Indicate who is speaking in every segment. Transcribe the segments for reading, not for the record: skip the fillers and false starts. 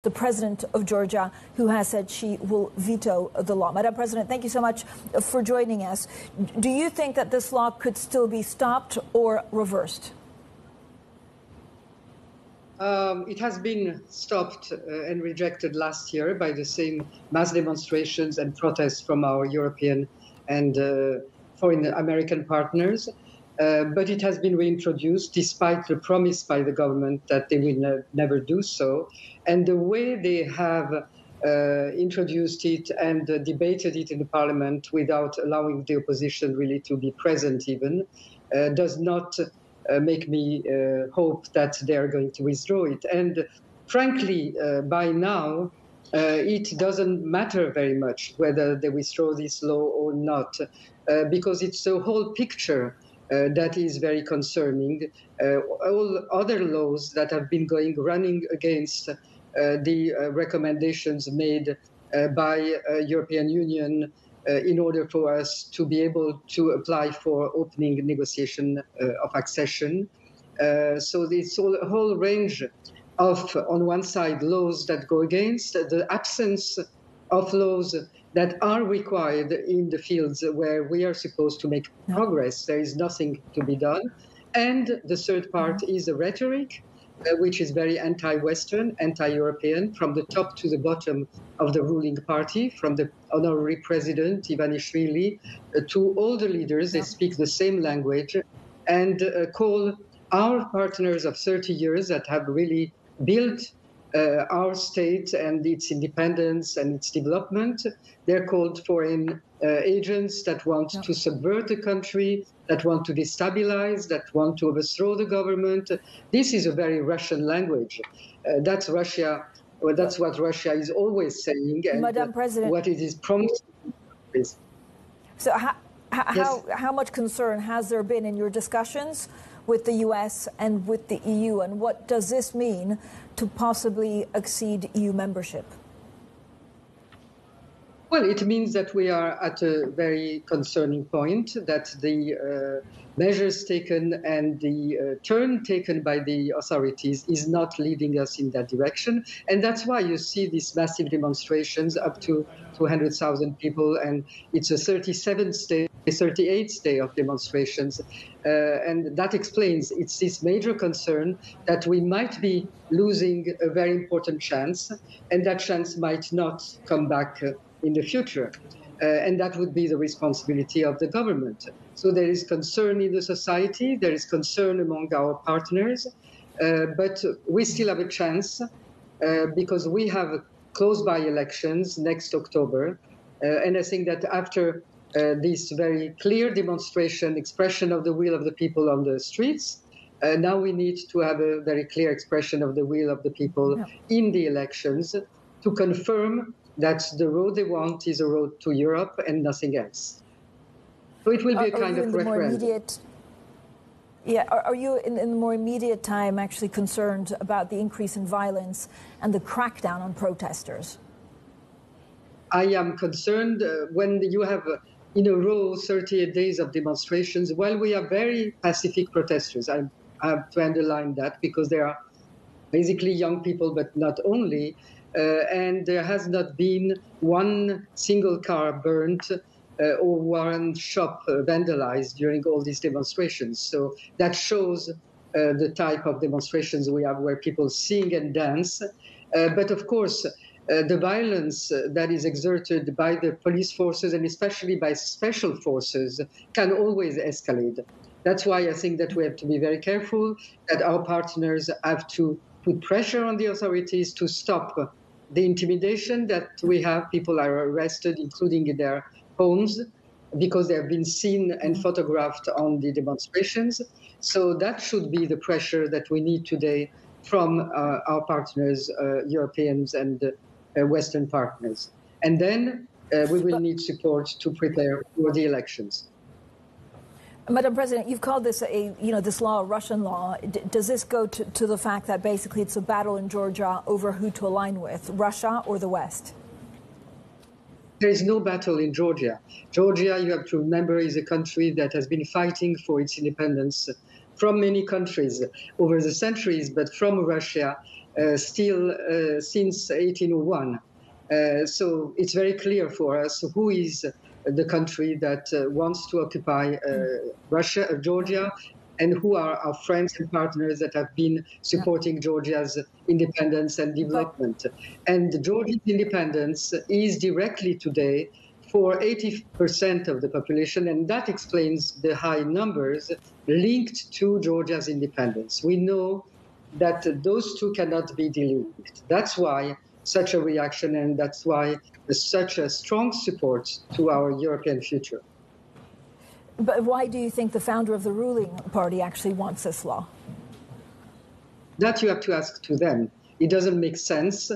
Speaker 1: the president of Georgia, who has said she will veto the law. Madam President, thank you so much for joining us. Do you think that this law could still be stopped or reversed?
Speaker 2: It has been stopped and rejected last year by the same mass demonstrations and protests from our European and foreign American partners. But it has been reintroduced despite the promise by the government that they will never do so. And the way they have introduced it and debated it in the parliament without allowing the opposition really to be present even does not make me hope that they are going to withdraw it. And frankly, by now, it doesn't matter very much whether they withdraw this law or not, because it's the whole picture that is very concerning. All other laws that have been running against the recommendations made by European Union in order for us to be able to apply for opening negotiation of accession. So it's a whole range of, on one side, laws that go against, the absence of laws that are required in the fields where we are supposed to make progress. There is nothing to be done. And the third part is the rhetoric, which is very anti-Western, anti-European, from the top to the bottom of the ruling party, from the honorary president, Ivanishvili, to all the leaders. They speak the same language and call our partners of 30 years that have really built our state and its independence and its development. They're called foreign agents that want to subvert the country, that want to destabilize, that want to overthrow the government. This is a very Russian language. That's Russia. Well, that's what Russia is always saying, and
Speaker 1: Madam President,
Speaker 2: what it is promising.
Speaker 1: So how much concern has there been in your discussions with the US and with the EU, and what does this mean to possibly exceed EU membership?
Speaker 2: Well, it means that we are at a very concerning point, that the measures taken and the turn taken by the authorities is not leading us in that direction. And that's why you see these massive demonstrations, up to 200,000 people, and it's a 38th day of demonstrations. And that explains it's this major concern that we might be losing a very important chance, and that chance might not come back in the future. And that would be the responsibility of the government. So there is concern in the society, there is concern among our partners, but we still have a chance because we have close by elections next October. And I think that after this very clear demonstration, expression of the will of the people on the streets, now we need to have a very clear expression of the will of the people in the elections to confirm that the road they want is a road to Europe and nothing else. So it will be a kind of referendum.
Speaker 1: Are you in the more immediate time actually concerned about the increase in violence and the crackdown on protesters?
Speaker 2: I am concerned when you have in a row 38 days of demonstrations, while we are very pacific protesters. I have to underline that because they are basically young people, but not only. And there has not been one single car burnt or one shop vandalized during all these demonstrations. So that shows the type of demonstrations we have where people sing and dance. But of course, the violence that is exerted by the police forces and especially by special forces can always escalate. That's why I think that we have to be very careful, that our partners have to put pressure on the authorities to stop the intimidation that we have. People are arrested, including in their homes, because they have been seen and photographed on the demonstrations. So that should be the pressure that we need today from our partners, Europeans and Western partners. And then we will need support to prepare for the elections.
Speaker 1: Madam President, you've called this this law a Russian law. Does this go to the fact that basically it's a battle in Georgia over who to align with, Russia or the West?
Speaker 2: There is no battle in Georgia. Georgia, you have to remember, is a country that has been fighting for its independence from many countries over the centuries, but from Russia. still since 1801. So it's very clear for us who is the country that wants to occupy Georgia, and who are our friends and partners that have been supporting Georgia's independence and development. And Georgia's independence is directly today for 80% of the population, and that explains the high numbers linked to Georgia's independence. We know that those two cannot be delinked. That's why such a reaction, and that's why such a strong support to our European future.
Speaker 1: But why do you think the founder of the ruling party actually wants this law?
Speaker 2: That you have to ask to them. It doesn't make sense.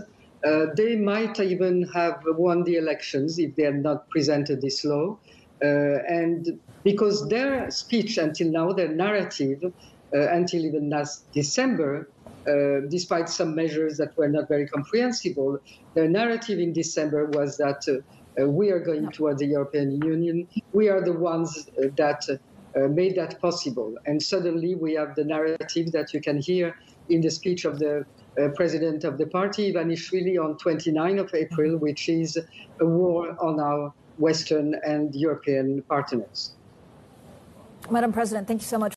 Speaker 2: They might even have won the elections if they had not presented this law. And because their speech until now, their narrative, until even last December, despite some measures that were not very comprehensible, their narrative in December was that we are going toward the European Union. We are the ones that made that possible. And suddenly we have the narrative that you can hear in the speech of the president of the party, Ivanishvili, on 29th of April, which is a war on our Western and European partners.
Speaker 1: Madam President, thank you so much.